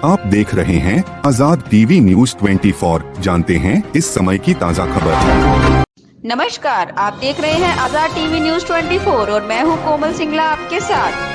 आप देख रहे हैं आजाद टीवी न्यूज 24। जानते हैं इस समय की ताज़ा खबर। नमस्कार, आप देख रहे हैं आजाद टीवी न्यूज 24 और मैं हूं कोमल सिंगला आपके साथ।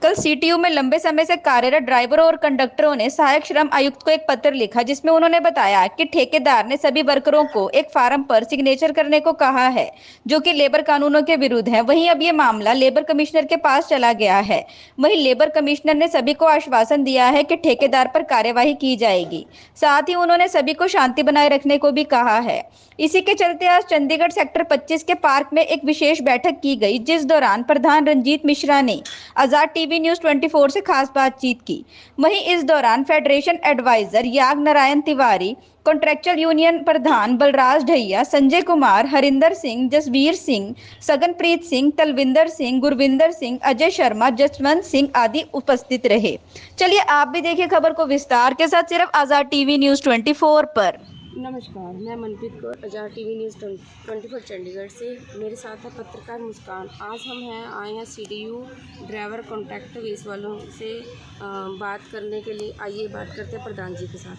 कल सीटीयू में लंबे समय से कार्यरत ड्राइवरों और कंडक्टरों ने सहायक श्रम आयुक्त को एक पत्र लिखा, जिसमें उन्होंने बताया कि ठेकेदार ने सभी वर्करों को एक फार्म पर सिग्नेचर करने को कहा है, जो कि लेबर कानूनों के विरुद्ध है। वहीं अब ये मामला लेबर कमिश्नर के पास चला गया है। वहीं लेबर कमिश्नर ने सभी को आश्वासन दिया है कि ठेकेदार पर कार्यवाही की जाएगी। साथ ही उन्होंने सभी को शांति बनाए रखने को भी कहा है। इसी के चलते आज चंडीगढ़ सेक्टर 25 के पार्क में एक विशेष बैठक की गई, जिस दौरान प्रधान रंजीत मिश्रा ने आजाद टीवी न्यूज 24 से खास बातचीत की। वहीं इस दौरान फेडरेशन एडवाइजर याग नारायण तिवारी, कॉन्ट्रेक्चुअल यूनियन प्रधान बलराज ढैया, संजय कुमार, हरिंदर सिंह, जसवीर सिंह, सगनप्रीत सिंह, तलविंदर सिंह, गुरविंदर सिंह, अजय शर्मा, जसवंत सिंह आदि उपस्थित रहे। चलिए आप भी देखिए खबर को विस्तार के साथ, सिर्फ आजाद टीवी न्यूज 24 पर। नमस्कार, मैं मनप्रीत कौर आजाद टीवी न्यूज़ 24 चंडीगढ़ से। मेरे साथ है पत्रकार मुस्कान। आज हम आए हैं सीडीयू ड्राइवर कॉन्ट्रैक्ट बेस वालों से बात करने के लिए। आइए बात करते हैं प्रधान जी के साथ।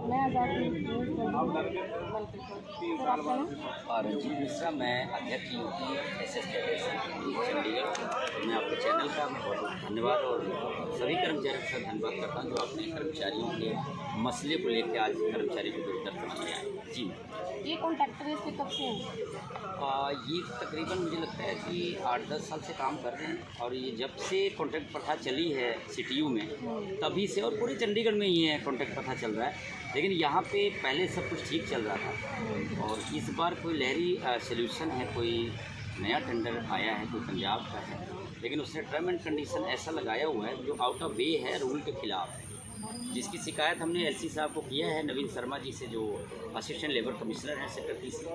मैं आजाद टीवी न्यूज़ 24 रंजीत मिश्रा, मैं अध्यक्ष यूपी एसएस चंडीगढ़। मैं आपके चैनल का बहुत बहुत धन्यवाद और सभी कर्मचारियों का धन्यवाद करता हूँ जो अपने कर्मचारियों के मसले को लेकर आज कर्मचारियों को दफ्तर में आए। जी, ये कॉन्ट्रैक्ट बेस पे कब से हैं? ये तकरीबन मुझे लगता है कि 8-10 साल से काम कर रहे हैं और ये जब से कॉन्ट्रैक्ट प्रथा चली है सीटीयू में तभी से, और पूरे चंडीगढ़ में ही है कॉन्ट्रैक्ट प्रथा चल रहा है। लेकिन यहाँ पे पहले सब कुछ ठीक चल रहा था और इस बार कोई लहरी सॉल्यूशन है, कोई नया टेंडर आया है, कोई पंजाब का है, लेकिन उसने टर्म एंड कंडीशन ऐसा लगाया हुआ है जो आउट ऑफ वे है, रूल के खिलाफ है, जिसकी शिकायत हमने एलसी साहब को किया है, नवीन शर्मा जी से, जो असिस्टेंट लेबर कमिश्नर हैं सेक्टर 30 से।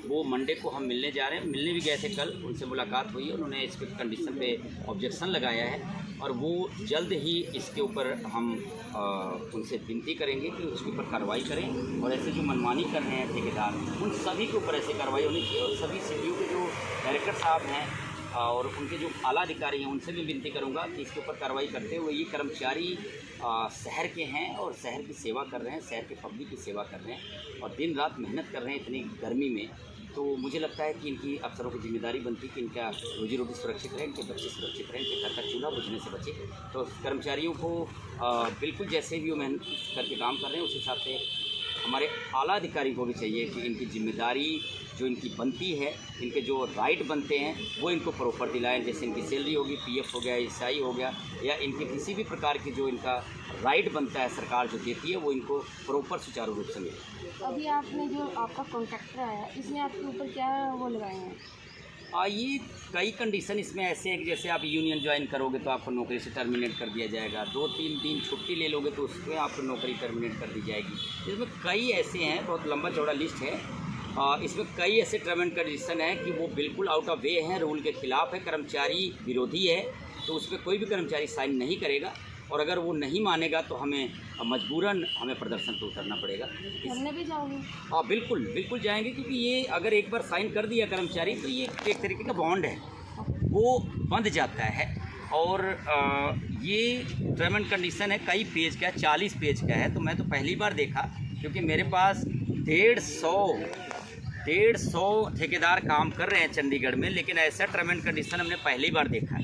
वो मंडे को हम मिलने जा रहे हैं, मिलने भी गए थे कल, उनसे मुलाकात हुई, उन्होंने इस कंडीशन पे ऑब्जेक्शन लगाया है और वो जल्द ही इसके ऊपर हम उनसे विनती करेंगे कि उसके ऊपर कार्रवाई करें और ऐसे जो मनमानी कर रहे हैं ठेकेदार, उन सभी के ऊपर ऐसे कार्रवाई होनी चाहिए। और सभी सीडीयू के जो डायरेक्टर साहब हैं और उनके जो आला अधिकारी हैं उनसे भी विनती करूंगा कि इसके ऊपर कार्रवाई करते हुए, ये कर्मचारी शहर के हैं और शहर की सेवा कर रहे हैं, शहर के पब्लिक की सेवा कर रहे हैं और दिन रात मेहनत कर रहे हैं इतनी गर्मी में। तो मुझे लगता है कि इनकी अफसरों की जिम्मेदारी बनती है कि इनका रोजी रोटी सुरक्षित रहे, इनके बच्चे सुरक्षित रहें, इनके घर का चूल्हा बुझने से बचे। तो कर्मचारियों को बिल्कुल जैसे भी वो मेहनत करके काम कर रहे हैं उस हिसाब से हमारे आला अधिकारी को भी चाहिए कि इनकी जिम्मेदारी जो इनकी बनती है, इनके जो राइट बनते हैं वो इनको प्रॉपर दिलाएं। जैसे इनकी सैलरी होगी, पीएफ हो गया, ईएसआई हो गया, या इनके किसी भी प्रकार की जो इनका राइट बनता है सरकार जो देती है वो इनको प्रॉपर सुचारू रूप से मिले। अभी आपने जो आपका कॉन्ट्रैक्टर आया, इसने आपके ऊपर क्या वो लगाए हैं? ये कई कंडीशन इसमें ऐसे हैं कि जैसे आप यूनियन ज्वाइन करोगे तो आपको नौकरी से टर्मिनेट कर दिया जाएगा, 2-3 दिन छुट्टी ले लोगे तो उसमें आपको नौकरी टर्मिनेट कर दी जाएगी। इसमें कई ऐसे हैं, बहुत लंबा चौड़ा लिस्ट है। इसमें कई ऐसे टर्म एंड कंडीशन हैं कि वो बिल्कुल आउट ऑफ वे हैं, रूल के खिलाफ है, कर्मचारी विरोधी है, तो उस पर कोई भी कर्मचारी साइन नहीं करेगा और अगर वो नहीं मानेगा तो हमें मजबूरन हमें प्रदर्शन पर उतरना पड़ेगा। करने भी जाओगे? हाँ, बिल्कुल बिल्कुल जाएंगे, क्योंकि ये अगर एक बार साइन कर दिया कर्मचारी तो ये एक तरीके का बॉन्ड है, वो बंध जाता है। और ये टर्म एंड कंडीशन है, कई पेज का है, 40 पेज का है। तो मैं तो पहली बार देखा, क्योंकि मेरे पास 150 ठेकेदार काम कर रहे हैं चंडीगढ़ में, लेकिन ऐसा टर्म एंड कंडीशन हमने पहली बार देखा है।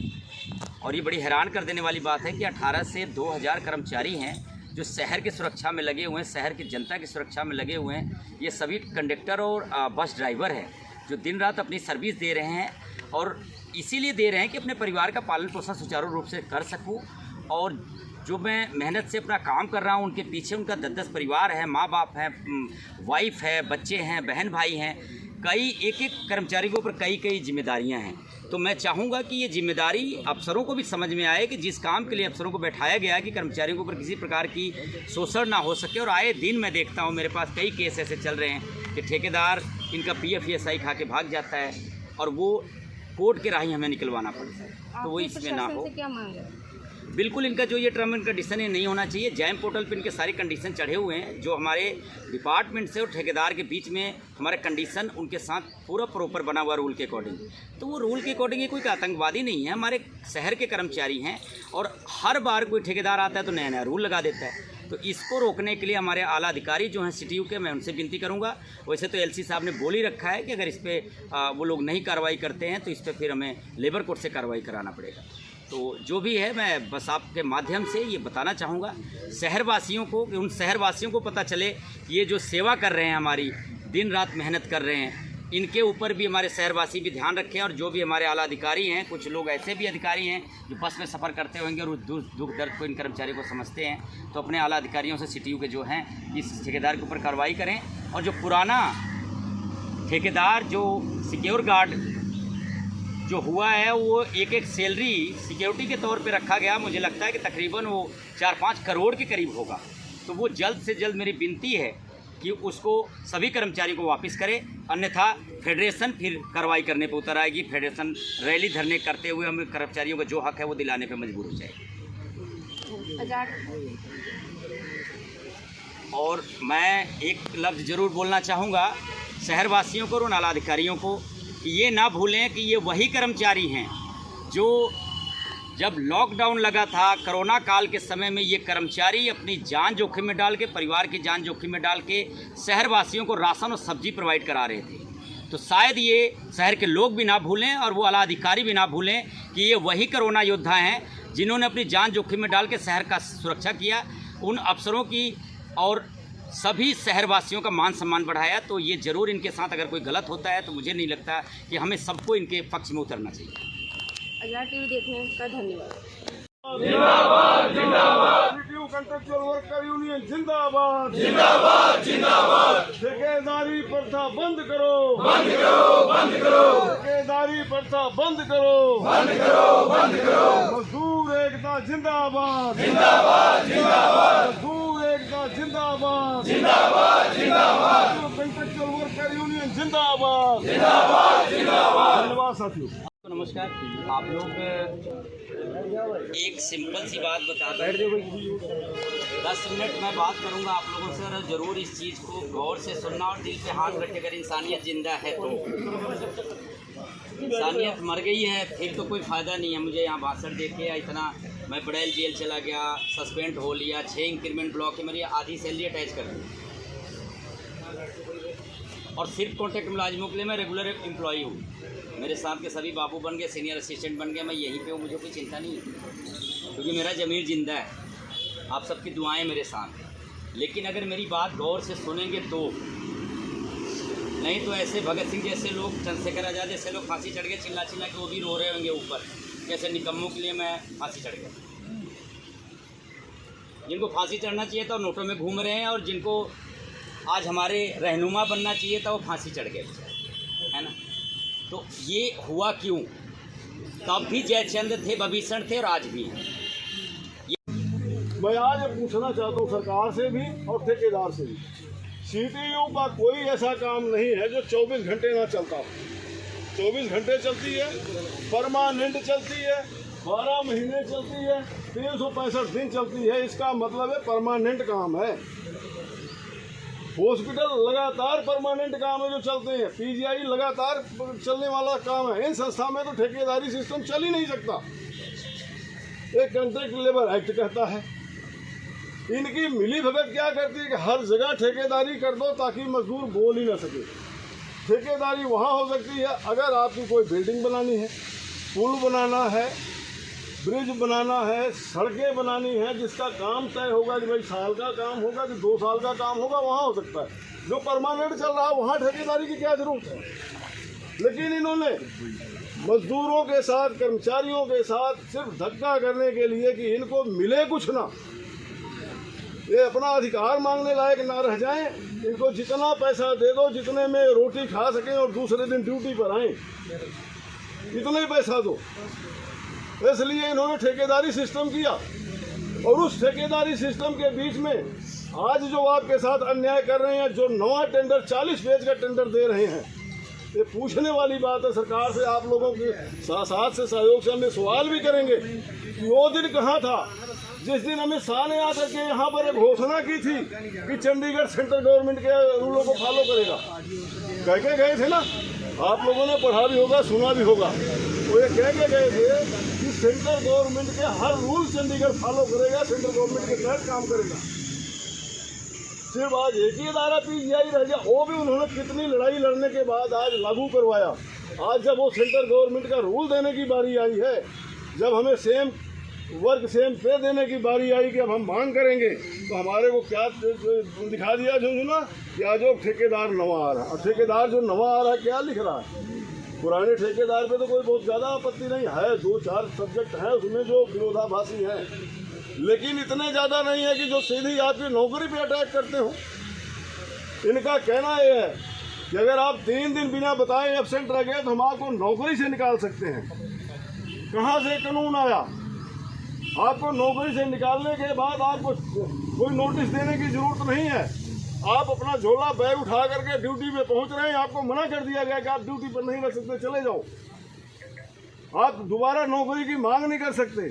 और ये बड़ी हैरान कर देने वाली बात है कि 18 से 2000 कर्मचारी हैं जो शहर की सुरक्षा में लगे हुए हैं, शहर की जनता की सुरक्षा में लगे हुए हैं। ये सभी कंडक्टर और बस ड्राइवर हैं जो दिन रात अपनी सर्विस दे रहे हैं और इसीलिए दे रहे हैं कि अपने परिवार का पालन पोषण सुचारू रूप से कर सकूं। और जो मैं मेहनत से अपना काम कर रहा हूं, उनके पीछे उनका 10-10 परिवार है, माँ बाप हैं, वाइफ है, बच्चे हैं, बहन भाई हैं, कई एक कर्मचारी के ऊपर कई जिम्मेदारियां हैं। तो मैं चाहूँगा कि ये जिम्मेदारी अफसरों को भी समझ में आए कि जिस काम के लिए अफसरों को बैठाया गया है कि कर्मचारियों के ऊपर किसी प्रकार की शोषण ना हो सके। और आए दिन मैं देखता हूँ, मेरे पास कई केस ऐसे चल रहे हैं कि ठेकेदार इनका पीएफ ईएसआई खा के भाग जाता है और वो कोर्ट के राही हमें निकलवाना पड़ता है। तो वो इसमें ना हो। क्या मांग है? बिल्कुल इनका जो ये टर्म एंड कंडीशन है नहीं होना चाहिए। जैम पोर्टल पे इनके सारे कंडीशन चढ़े हुए हैं, जो हमारे डिपार्टमेंट से और ठेकेदार के बीच में हमारे कंडीशन उनके साथ पूरा प्रॉपर बना हुआ रूल के अकॉर्डिंग। तो वो रूल के अकॉर्डिंग ये कोई आतंकवादी नहीं है, हमारे शहर के कर्मचारी हैं और हर बार कोई ठेकेदार आता है तो नया नया रूल लगा देता है। तो इसको रोकने के लिए हमारे आला अधिकारी जो हैं सिटीयू के, मैं उनसे विनती करूंगा। वैसे तो एलसी साहब ने बोल ही रखा है कि अगर इस पर वो लोग नहीं कार्रवाई करते हैं तो इस पर फिर हमें लेबर कोर्ट से कार्रवाई कराना पड़ेगा। तो जो भी है मैं बस आपके माध्यम से ये बताना चाहूँगा शहरवासियों को, कि उन शहरवासियों को पता चले ये जो सेवा कर रहे हैं, हमारी दिन रात मेहनत कर रहे हैं, इनके ऊपर भी हमारे शहरवासी भी ध्यान रखें। और जो भी हमारे आला अधिकारी हैं, कुछ लोग ऐसे भी अधिकारी हैं जो बस में सफ़र करते होंगे और दुख दर्द को इन कर्मचारियों को समझते हैं, तो अपने आला अधिकारियों से सिटीयू के जो हैं इस ठेकेदार के ऊपर कार्रवाई करें। और जो पुराना ठेकेदार जो सिक्योर गार्ड जो हुआ है वो एक सैलरी सिक्योरिटी के तौर पे रखा गया, मुझे लगता है कि तकरीबन वो 4-5 करोड़ के करीब होगा। तो वो जल्द से जल्द मेरी विनती है कि उसको सभी कर्मचारियों को वापस करे, अन्यथा फेडरेशन फिर कार्रवाई करने पे उतर आएगी। फेडरेशन रैली धरने करते हुए हमें कर्मचारियों का जो हक है वो दिलाने पे मजबूर हो जाएगी। और मैं एक लफ्ज़ ज़रूर बोलना चाहूँगा शहरवासियों को और आला अधिकारियों को कि ये ना भूलें कि ये वही कर्मचारी हैं जो जब लॉकडाउन लगा था कोरोना काल के समय में ये कर्मचारी अपनी जान जोखिम में डाल के, परिवार की जान जोखिम में डाल के शहरवासियों को राशन और सब्जी प्रोवाइड करा रहे थे। तो शायद ये शहर के लोग भी ना भूलें और वो आला अधिकारी भी ना भूलें कि ये वही कोरोना योद्धा हैं जिन्होंने अपनी जान जोखिम में डाल के शहर का सुरक्षा किया, उन अफसरों की और सभी शहरवासियों का मान सम्मान बढ़ाया। तो ये ज़रूर इनके साथ अगर कोई गलत होता है तो मुझे नहीं लगता कि हमें सबको इनके पक्ष में उतरना चाहिए। आज़ाद टीवी देखने का धन्यवाद। जिंदाबाद जिंदाबाद। सिटीयू कंट्रेक्चुअल वर्कर यूनियन जिंदाबाद जिंदाबाद जिंदाबाद। ठेकेदारी प्रथा बंद करो, बंद करो, बंद करो। ठेकेदारी प्रथा बंद करो, बंद करो, बंद करो। मजदूर एकता जिंदाबाद जिंदाबाद जिंदाबाद। मजदूर एकता जिंदाबाद जिंदाबाद जिंदाबाद। कंट्रेक्चुअल वर्कर यूनियन जिंदाबाद जिंदाबाद जिंदाबाद। धन्यवाद साथियों। नमस्कार। आप लोग एक सिंपल सी बात बता दें, 10 मिनट मैं बात करूंगा आप लोगों से, और ज़रूर इस चीज़ को गौर से सुनना और दिल पे हाथ रख के, अगर इंसानियत जिंदा है तो। इंसानियत मर गई है फिर तो कोई फ़ायदा नहीं है मुझे यहाँ भाषण दे के। इतना मैं बड़ैल जेल चला गया, सस्पेंड हो लिया, 6 इंक्रीमेंट ब्लॉक है, मेरी आधी सैलरी अटैच कर दी और सिर्फ कॉन्ट्रैक्ट मुलाजिमों के लिए मैं रेगुलर एम्प्लॉई हूँ। मेरे साथ के सभी बाबू बन गए, सीनियर असिस्टेंट बन गए, मैं यहीं पे हूँ, मुझे कोई चिंता नहीं है क्योंकि मेरा ज़मीर जिंदा है। आप सबकी दुआएं मेरे साथ। लेकिन अगर मेरी बात गौर से सुनेंगे तो, नहीं तो ऐसे भगत सिंह जैसे लोग, चंद्रशेखर आज़ाद जैसे लोग फांसी चढ़ गए, चिल्ला चिल्ला के वो भी रो रहे होंगे ऊपर, कैसे निकम्मों के लिए मैं फांसी चढ़ गया। जिनको फांसी चढ़ना चाहिए था नोटों में घूम रहे हैं, और जिनको आज हमारे रहनुमा बनना चाहिए था वो फांसी चढ़ गए, है ना। तो ये हुआ क्यों? तब भी जयचंद थे, भीषण थे और आज भी हैं। मैं आज ये पूछना चाहता हूँ सरकार से भी और ठेकेदार से भी, सीटीयू का कोई ऐसा काम नहीं है जो 24 घंटे ना चलता हो। 24 घंटे चलती है, परमानेंट चलती है, 12 महीने चलती है, 365 दिन चलती है। इसका मतलब है परमानेंट काम है। हॉस्पिटल लगातार परमानेंट काम है जो चलते हैं, पीजीआई लगातार चलने वाला काम है। इन संस्था में तो ठेकेदारी सिस्टम चल ही नहीं सकता। एक कॉन्ट्रैक्ट लेबर एक्ट कहता है, इनकी मिली भगत क्या करती है कि हर जगह ठेकेदारी कर दो ताकि मजदूर बोल ही ना सके। ठेकेदारी वहाँ हो सकती है अगर आपकी कोई बिल्डिंग बनानी है, पुल बनाना है, ब्रिज बनाना है, सड़कें बनानी है, जिसका काम तय होगा कि भाई साल का काम होगा कि 2 साल का काम होगा, वहाँ हो सकता है। जो परमानेंट चल रहा है वहाँ ठेकेदारी की क्या जरूरत है। लेकिन इन्होंने मजदूरों के साथ, कर्मचारियों के साथ सिर्फ धक्का करने के लिए कि इनको मिले कुछ ना, ये अपना अधिकार मांगने लायक ना रह जाएं, इनको जितना पैसा दे दो जितने में रोटी खा सकें और दूसरे दिन ड्यूटी पर आएँ, इतना ही पैसा दो। इसलिए इन्होंने ठेकेदारी सिस्टम किया, और उस ठेकेदारी सिस्टम के बीच में आज जो आपके साथ अन्याय कर रहे हैं, जो नवा टेंडर 40 पेज का टेंडर दे रहे हैं, ये पूछने वाली बात है सरकार से। आप लोगों के साथ से सहयोग से हम सवाल भी करेंगे कि वो दिन कहाँ था जिस दिन अमित शाह ने आकर के यहाँ पर एक घोषणा की थी कि चंडीगढ़ सेंट्रल गवर्नमेंट के रूलों को फॉलो करेगा। कह के गए थे ना, आप लोगों ने पढ़ा भी होगा, सुना भी होगा। वो ये कह के गए थे कि सेंट्रल गवर्नमेंट के हर रूल चंडीगढ़ फॉलो करेगा, सेंट्रल गवर्नमेंट के तहत काम करेगा। सिर्फ आज एक ही अदारा पीजीआई रह गया, वो भी उन्होंने कितनी लड़ाई लड़ने के बाद आज लागू करवाया। आज जब वो सेंट्रल गवर्नमेंट का रूल देने की बारी आई है, जब हमें सेम वर्क सेम पे देने की बारी आई कि अब हम मांग करेंगे, तो हमारे को क्या दिखा दिया जो ना कि आज वो ठेकेदार नवा आ रहा है। और ठेकेदार जो नवा आ रहा है क्या लिख रहा है? पुराने ठेकेदार पे तो कोई बहुत ज़्यादा आपत्ति नहीं है, 2-4 सब्जेक्ट हैं उसमें जो विरोधाभासी हैं, लेकिन इतने ज़्यादा नहीं है कि जो सीधी आपकी नौकरी पे अटैक करते हो। इनका कहना यह है कि अगर आप 3 दिन बिना बताए एब्सेंट रह गए तो हम आपको नौकरी से निकाल सकते हैं। कहाँ से कानून आया? आपको नौकरी से निकालने के बाद आपको कोई नोटिस देने की जरूरत नहीं है। आप अपना झोला बैग उठा करके ड्यूटी पे पहुंच रहे हैं, आपको मना कर दिया गया कि आप ड्यूटी पर नहीं रह सकते, चले जाओ। आप दोबारा नौकरी की मांग नहीं कर सकते,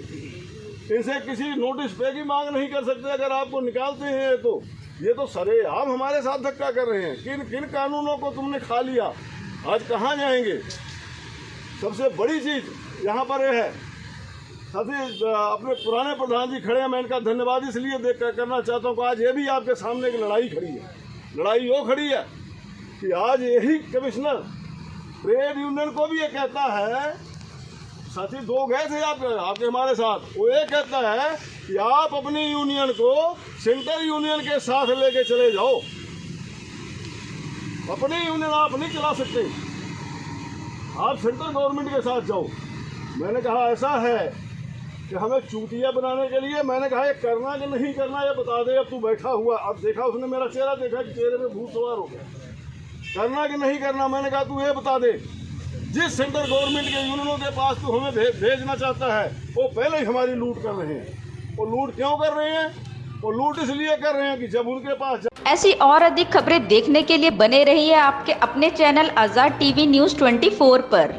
इनसे किसी नोटिस पे की मांग नहीं कर सकते अगर आपको निकालते हैं तो। ये तो सरेआम हमारे साथ धक्का कर रहे हैं। किन किन कानूनों को तुमने खा लिया, आज कहाँ जाएंगे? सबसे बड़ी चीज़ यहाँ पर यह है, साथ ही अपने पुराने प्रधान जी खड़े हैं, मैं इनका धन्यवाद इसलिए करना चाहता हूँ कि आज ये भी आपके सामने एक लड़ाई खड़ी है। लड़ाई वो खड़ी है कि आज यही कमिश्नर ट्रेड यूनियन को भी ये कहता है, साथी 2 गए थे आपके हमारे साथ, वो ये कहता है कि आप अपनी यूनियन को सेंट्रल यूनियन के साथ लेके चले जाओ, अपनी यूनियन आप नहीं चला सकते, आप सेंट्रल गवर्नमेंट के साथ जाओ। मैंने कहा ऐसा है कि हमें चूतिया बनाने के लिए, मैंने कहा ये करना कि नहीं करना ये बता दे। अब तू बैठा हुआ, अब देखा उसने मेरा चेहरा देखा कि चेहरे में भूत सवार हो गया। करना कि नहीं करना, मैंने कहा तू ये बता दे। जिस सेंट्रल गवर्नमेंट के यूनियनों के पास तू हमें भेजना चाहता है, वो पहले ही हमारी लूट कर रहे हैं। वो लूट क्यों कर रहे हैं? वो लूट इसलिए कर रहे हैं कि जब उनके पास ऐसी और अधिक खबरें देखने के लिए बने रहिए आपके अपने चैनल आज़ाद टीवी न्यूज़ 24 पर।